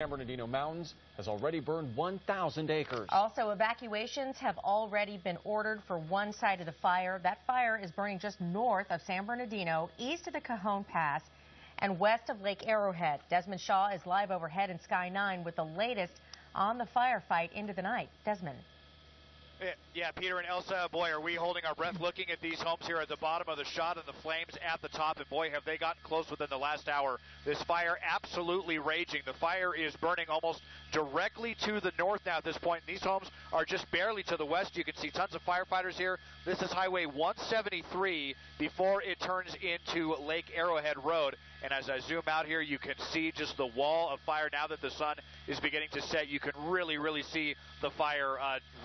San Bernardino Mountains has already burned 1,000 acres. Also, evacuations have already been ordered for one side of the fire. That fire is burning just north of San Bernardino, east of the Cajon Pass, and west of Lake Arrowhead. Desmond Shaw is live overhead in Sky 9 with the latest on the firefight into the night. Desmond. Yeah, Peter and Elsa, boy, are we holding our breath looking at these homes here at the bottom of the shot and the flames at the top. And boy, have they gotten close within the last hour. This fire absolutely raging. The fire is burning almost directly to the north now at this point. These homes are just barely to the west. You can see tons of firefighters here. This is Highway 173 before it turns into Lake Arrowhead Road. And as I zoom out here, you can see just the wall of fire. Now that the sun is beginning to set, you can really see the fire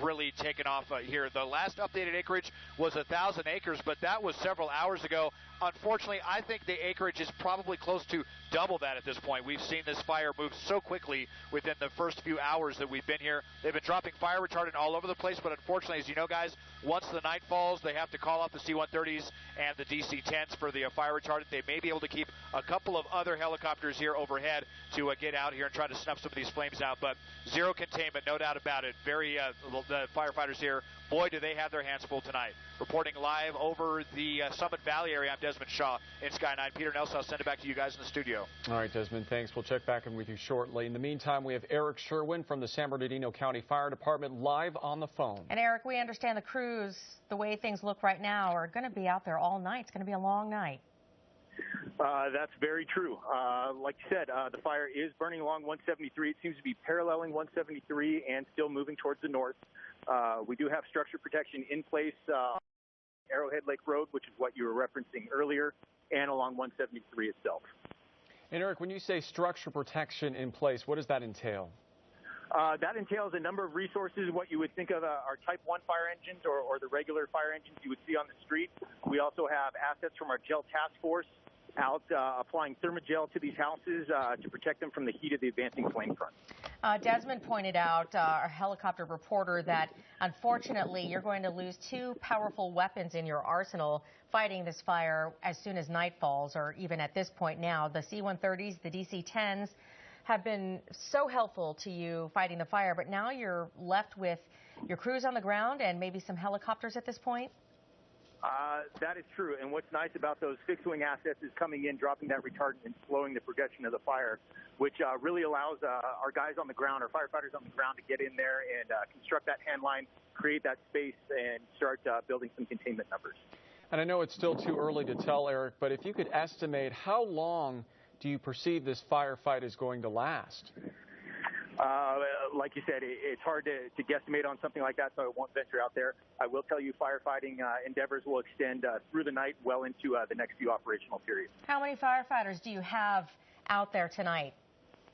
really taking off here. The last updated acreage was 1,000 acres, but that was several hours ago. Unfortunately, I think the acreage is probably close to double that at this point. We've seen this fire move so quickly within the first few hours that we've been here. They've been dropping fire retardant all over the place, but unfortunately, as you know, guys, once the night falls, they have to call off the C-130s and the DC-10s for the fire retardant. They may be able to keep a couple of other helicopters here overhead to get out here and try to snuff some of these flames out, but zero containment, no doubt about it. The firefighters here, boy, do they have their hands full tonight. Reporting live over the Summit Valley area, I'm Desmond Shaw in Sky 9. Peter Nelson, I'll send it back to you guys in the studio. All right, Desmond, thanks. We'll check back in with you shortly. In the meantime, we have Eric Sherwin from the San Bernardino County Fire Department live on the phone. And Eric, we understand the crews, the way things look right now, are going to be out there all night. It's going to be a long night. That's very true. Like you said, the fire is burning along 173. It seems to be paralleling 173 and still moving towards the north. We do have structure protection in place Arrowhead Lake Road, which is what you were referencing earlier, and along 173 itself. And Eric, when you say structure protection in place, what does that entail? That entails a number of resources. What you would think of are Type 1 fire engines or the regular fire engines you would see on the street. We also have assets from our gel task force out applying thermogel to these houses to protect them from the heat of the advancing flame front. Desmond pointed out, our helicopter reporter, that unfortunately you're going to lose two powerful weapons in your arsenal fighting this fire as soon as night falls, or even at this point now. The C-130s, the DC-10s have been so helpful to you fighting the fire, but now you're left with your crews on the ground and maybe some helicopters at this point? That is true, and what's nice about those fixed-wing assets is coming in, dropping that retardant, and slowing the progression of the fire, which really allows our guys on the ground, our firefighters on the ground, to get in there and construct that hand line, create that space, and start building some containment numbers. And I know it's still too early to tell, Eric, but if you could estimate, how long do you perceive this firefight is going to last? Like you said, it's hard to guesstimate on something like that, so I won't venture out there. I will tell you firefighting endeavors will extend through the night well into the next few operational periods. How many firefighters do you have out there tonight?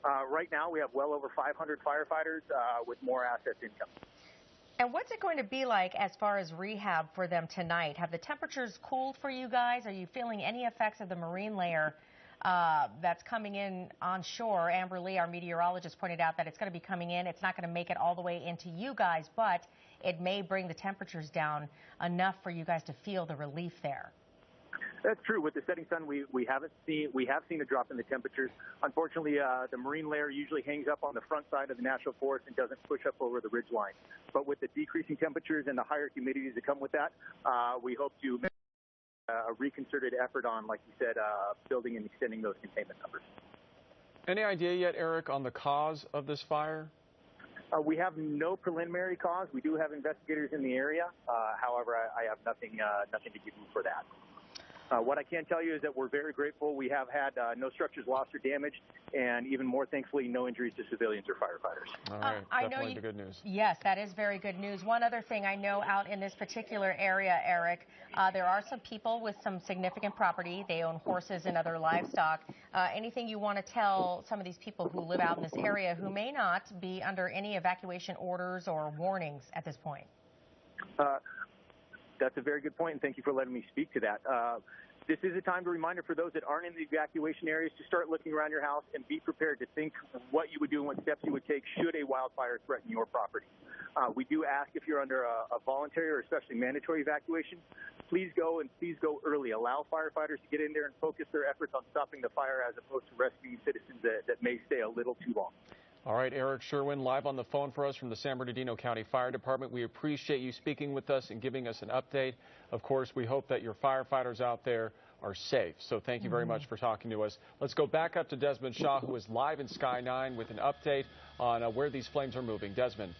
Right now, we have well over 500 firefighters with more assets incoming. And what's it going to be like as far as rehab for them tonight? Have the temperatures cooled for you guys? Are you feeling any effects of the marine layer that's coming in on shore? Amber Lee, our meteorologist, pointed out that it's going to be coming in. It's not going to make it all the way into you guys, but it may bring the temperatures down enough for you guys to feel the relief there. That's true. With the setting sun, we have seen a drop in the temperatures. Unfortunately, the marine layer usually hangs up on the front side of the national forest and doesn't push up over the ridge line. But with the decreasing temperatures and the higher humidities that come with that, we hope to a reconcerted effort on, like you said, building and extending those containment numbers. Any idea yet, Eric, on the cause of this fire? We have no preliminary cause. We do have investigators in the area. However, I have nothing to give you for that. What I can tell you is that we're very grateful. We have had no structures lost or damaged, and even more thankfully, no injuries to civilians or firefighters. All right, definitely the good news. Yes, that is very good news. One other thing I know out in this particular area, Eric, there are some people with some significant property. They own horses and other livestock. Anything you want to tell some of these people who live out in this area who may not be under any evacuation orders or warnings at this point? That's a very good point, and thank you for letting me speak to that. This is a time to reminder for those that aren't in the evacuation areas to start looking around your house and be prepared to think what you would do and what steps you would take should a wildfire threaten your property. We do ask if you're under a voluntary or especially mandatory evacuation, please go and please go early. Allow firefighters to get in there and focus their efforts on stopping the fire as opposed to rescuing citizens that may stay a little too long. All right, Eric Sherwin, live on the phone for us from the San Bernardino County Fire Department. We appreciate you speaking with us and giving us an update. Of course, we hope that your firefighters out there are safe. So thank you very much for talking to us. Let's go back up to Desmond Shaw, who is live in Sky 9 with an update on where these flames are moving. Desmond.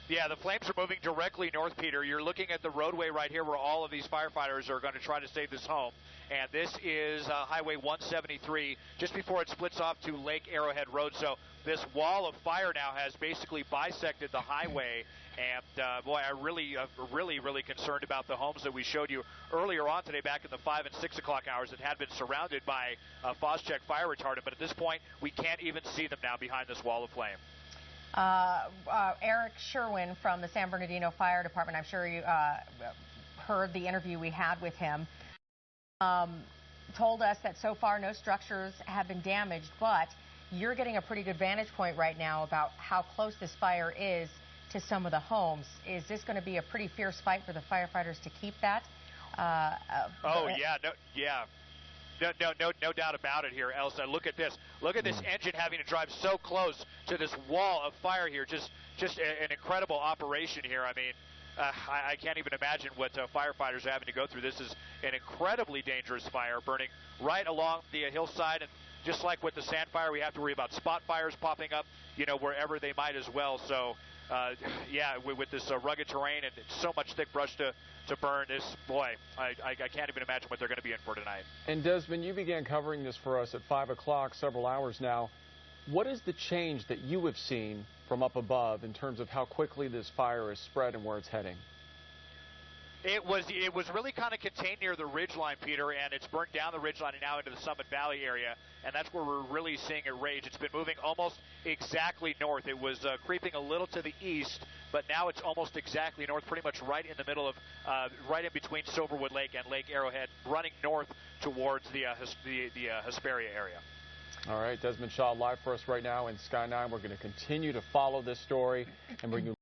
Yeah, the flames are moving directly north, Peter. You're looking at the roadway right here where all of these firefighters are going to try to save this home. And this is Highway 173, just before it splits off to Lake Arrowhead Road. So this wall of fire now has basically bisected the highway. And, boy, I'm really concerned about the homes that we showed you earlier on today back in the 5 and 6 o'clock hours that had been surrounded by Phos-Chek fire retardant. But at this point, we can't even see them now behind this wall of flame. Eric Sherwin from the San Bernardino Fire Department, I'm sure you heard the interview we had with him, told us that so far no structures have been damaged, but you're getting a pretty good vantage point right now about how close this fire is to some of the homes. Is this going to be a pretty fierce fight for the firefighters to keep that? No doubt about it here, Elsa. Look at this. Look at this engine having to drive so close to this wall of fire here. Just an incredible operation here. I mean, I can't even imagine what firefighters are having to go through. This is an incredibly dangerous fire burning right along the hillside. And just like with the sand fire, we have to worry about spot fires popping up, wherever they might as well. So, with this rugged terrain and so much thick brush to burn, I can't even imagine what they're going to be in for tonight. And Desmond, you began covering this for us at 5 o'clock several hours now. What is the change that you have seen from up above in terms of how quickly this fire is spread and where it's heading? It was really kind of contained near the ridgeline, Peter, and it's burnt down the ridgeline and now into the Summit Valley area, and that's where we're really seeing it rage. It's been moving almost exactly north. It was creeping a little to the east, but now it's almost exactly north, pretty much right in the middle of, right in between Silverwood Lake and Lake Arrowhead, running north towards the Hesperia area. All right, Desmond Shaw live for us right now in Sky 9. We're going to continue to follow this story and bring you